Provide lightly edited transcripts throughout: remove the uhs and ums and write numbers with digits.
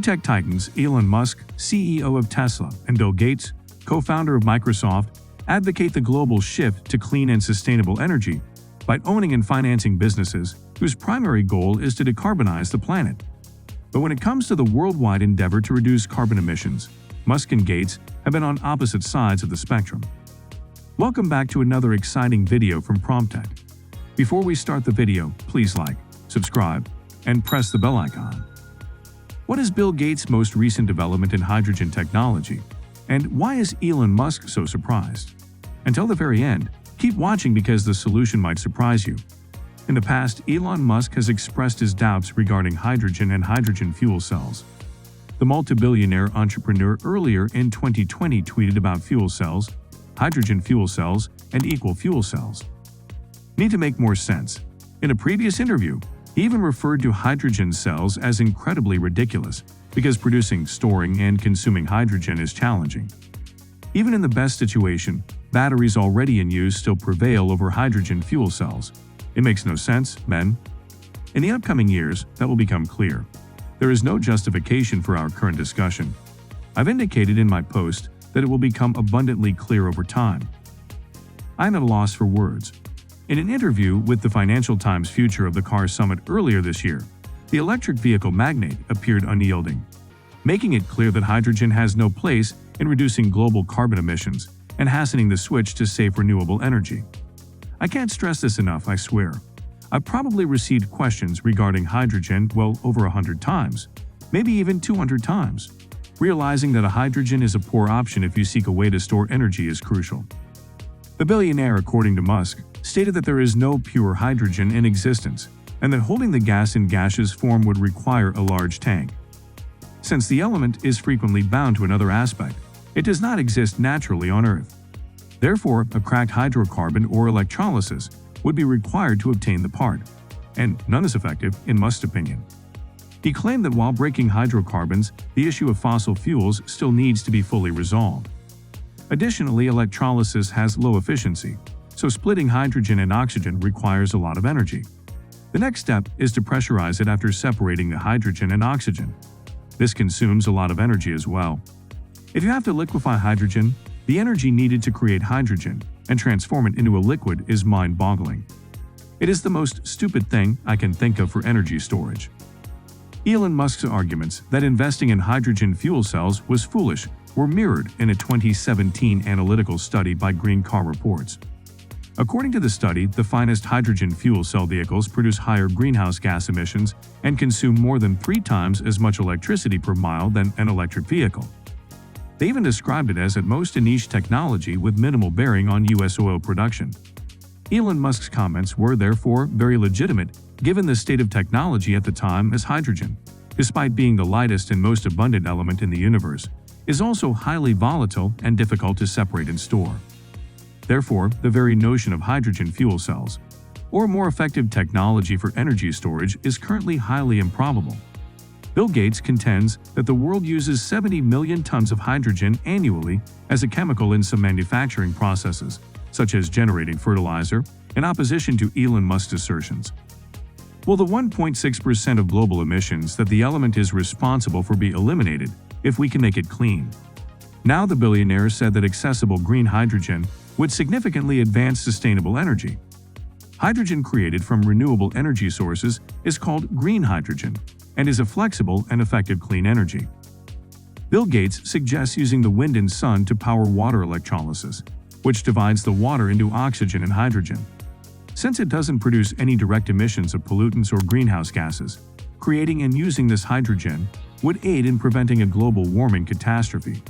tech titans Elon Musk, CEO of Tesla, and Bill Gates, co-founder of Microsoft, advocate the global shift to clean and sustainable energy by owning and financing businesses whose primary goal is to decarbonize the planet. But when it comes to the worldwide endeavor to reduce carbon emissions, Musk and Gates have been on opposite sides of the spectrum. Welcome back to another exciting video from PrompTech. Before we start the video, please like, subscribe, and press the bell icon. What is Bill Gates' most recent development in hydrogen technology? And why is Elon Musk so surprised? Until the very end, keep watching because the solution might surprise you. In the past, Elon Musk has expressed his doubts regarding hydrogen and hydrogen fuel cells. The multi-billionaire entrepreneur earlier in 2020 tweeted about fuel cells, hydrogen fuel cells, and equal fuel cells. Need to make more sense. In a previous interview, he even referred to hydrogen cells as incredibly ridiculous because producing, storing, and consuming hydrogen is challenging. Even in the best situation, batteries already in use still prevail over hydrogen fuel cells. It makes no sense, men. In the upcoming years, that will become clear. There is no justification for our current discussion. I've indicated in my post that it will become abundantly clear over time. I'm at a loss for words. In an interview with the Financial Times Future of the Car Summit earlier this year, the electric vehicle magnate appeared unyielding, making it clear that hydrogen has no place in reducing global carbon emissions and hastening the switch to safe renewable energy. I can't stress this enough, I swear. I've probably received questions regarding hydrogen well over 100 times, maybe even 200 times. Realizing that a hydrogen is a poor option if you seek a way to store energy is crucial. The billionaire, according to Musk, stated that there is no pure hydrogen in existence and that holding the gas in gaseous form would require a large tank. Since the element is frequently bound to another aspect, it does not exist naturally on Earth. Therefore, a cracked hydrocarbon or electrolysis would be required to obtain the part, and none is effective, in Musk's opinion. He claimed that while breaking hydrocarbons, the issue of fossil fuels still needs to be fully resolved. Additionally, electrolysis has low efficiency, so splitting hydrogen and oxygen requires a lot of energy. The next step is to pressurize it after separating the hydrogen and oxygen. This consumes a lot of energy as well. If you have to liquefy hydrogen, the energy needed to create hydrogen and transform it into a liquid is mind-boggling. It is the most stupid thing I can think of for energy storage. Elon Musk's arguments that investing in hydrogen fuel cells was foolish were mirrored in a 2017 analytical study by Green Car Reports. According to the study, the finest hydrogen fuel cell vehicles produce higher greenhouse gas emissions and consume more than 3 times as much electricity per mile than an electric vehicle. They even described it as at most a niche technology with minimal bearing on U.S. oil production. Elon Musk's comments were therefore very legitimate given the state of technology at the time, as hydrogen, despite being the lightest and most abundant element in the universe, is also highly volatile and difficult to separate and store. Therefore, the very notion of hydrogen fuel cells, or more effective technology for energy storage, is currently highly improbable. Bill Gates contends that the world uses 70 million tons of hydrogen annually as a chemical in some manufacturing processes, such as generating fertilizer, in opposition to Elon Musk's assertions. Will the 1.6% of global emissions that the element is responsible for be eliminated if we can make it clean? Now the billionaire said that accessible green hydrogen would significantly advance sustainable energy. Hydrogen created from renewable energy sources is called green hydrogen and is a flexible and effective clean energy. Bill Gates suggests using the wind and sun to power water electrolysis, which divides the water into oxygen and hydrogen. Since it doesn't produce any direct emissions of pollutants or greenhouse gases, creating and using this hydrogen would aid in preventing a global warming catastrophe.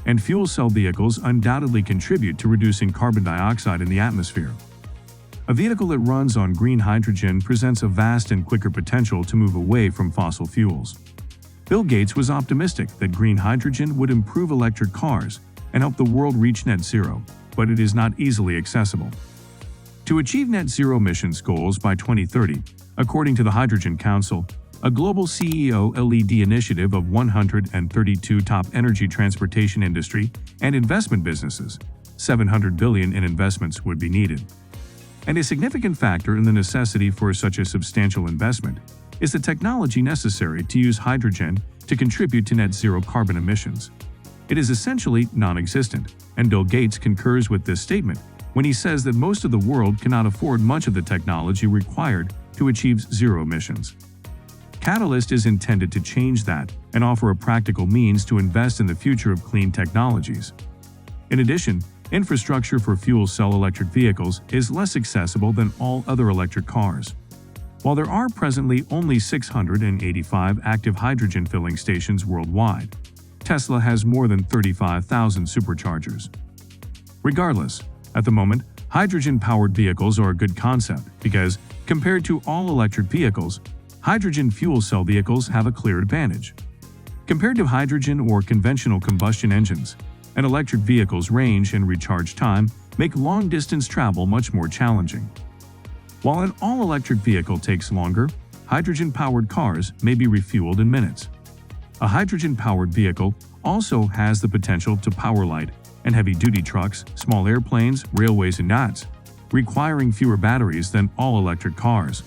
And fuel cell vehicles undoubtedly contribute to reducing carbon dioxide in the atmosphere. A vehicle that runs on green hydrogen presents a vast and quicker potential to move away from fossil fuels. Bill Gates was optimistic that green hydrogen would improve electric cars and help the world reach net zero, but it is not easily accessible. To achieve net zero emissions goals by 2030, according to the Hydrogen Council, a global CEO LED initiative of 132 top energy transportation industry and investment businesses, $700 billion in investments would be needed. And a significant factor in the necessity for such a substantial investment is the technology necessary to use hydrogen to contribute to net zero carbon emissions. It is essentially non-existent, and Bill Gates concurs with this statement when he says that most of the world cannot afford much of the technology required to achieve zero emissions. Catalyst is intended to change that and offer a practical means to invest in the future of clean technologies. In addition, infrastructure for fuel cell electric vehicles is less accessible than all other electric cars. While there are presently only 685 active hydrogen filling stations worldwide, Tesla has more than 35,000 superchargers. Regardless, at the moment, hydrogen-powered vehicles are a good concept because, compared to all-electric vehicles, hydrogen fuel cell vehicles have a clear advantage. Compared to hydrogen or conventional combustion engines, an electric vehicle's range and recharge time make long-distance travel much more challenging. While an all-electric vehicle takes longer, hydrogen-powered cars may be refueled in minutes. A hydrogen-powered vehicle also has the potential to power light and heavy-duty trucks, small airplanes, railways, and yachts, requiring fewer batteries than all-electric cars.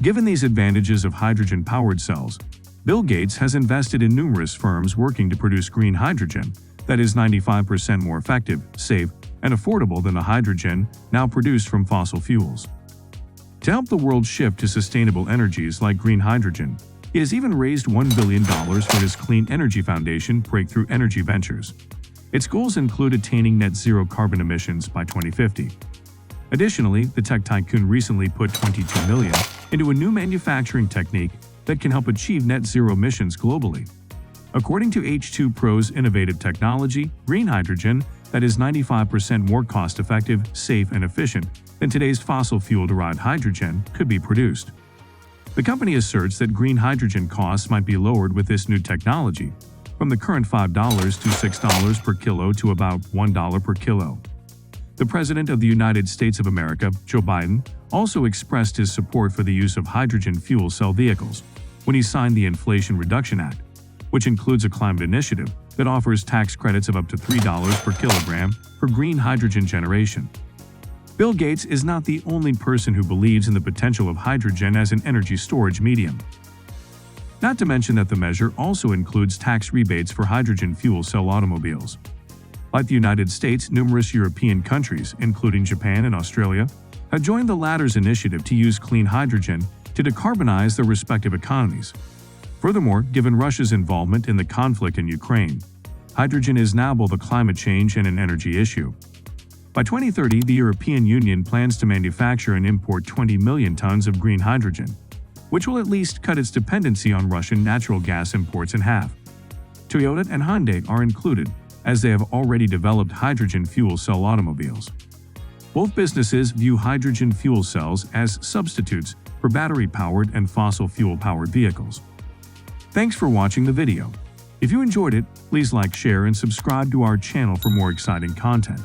Given these advantages of hydrogen-powered cells, Bill Gates has invested in numerous firms working to produce green hydrogen that is 95% more effective, safe, and affordable than the hydrogen now produced from fossil fuels. To help the world shift to sustainable energies like green hydrogen, he has even raised $1 billion for his Clean Energy Foundation Breakthrough Energy Ventures. Its goals include attaining net zero carbon emissions by 2050. Additionally, the tech tycoon recently put $22 million into a new manufacturing technique that can help achieve net zero emissions globally. According to H2Pro's innovative technology, green hydrogen that is 95% more cost-effective, safe, and efficient than today's fossil fuel-derived hydrogen could be produced. The company asserts that green hydrogen costs might be lowered with this new technology, from the current $5 to $6 per kilo to about $1 per kilo. The President of the United States of America, Joe Biden, also expressed his support for the use of hydrogen fuel cell vehicles when he signed the Inflation Reduction Act, which includes a climate initiative that offers tax credits of up to $3 per kilogram for green hydrogen generation. Bill Gates is not the only person who believes in the potential of hydrogen as an energy storage medium. Not to mention that the measure also includes tax rebates for hydrogen fuel cell automobiles. Like the United States, numerous European countries, including Japan and Australia, have joined the latter's initiative to use clean hydrogen to decarbonize their respective economies. Furthermore, given Russia's involvement in the conflict in Ukraine, hydrogen is now both a climate change and an energy issue. By 2030, the European Union plans to manufacture and import 20 million tons of green hydrogen, which will at least cut its dependency on Russian natural gas imports in half. Toyota and Hyundai are included, as they have already developed hydrogen fuel cell automobiles. Both businesses view hydrogen fuel cells as substitutes for battery-powered and fossil fuel-powered vehicles. Thanks for watching the video. If you enjoyed it, please like, share, and subscribe to our channel for more exciting content.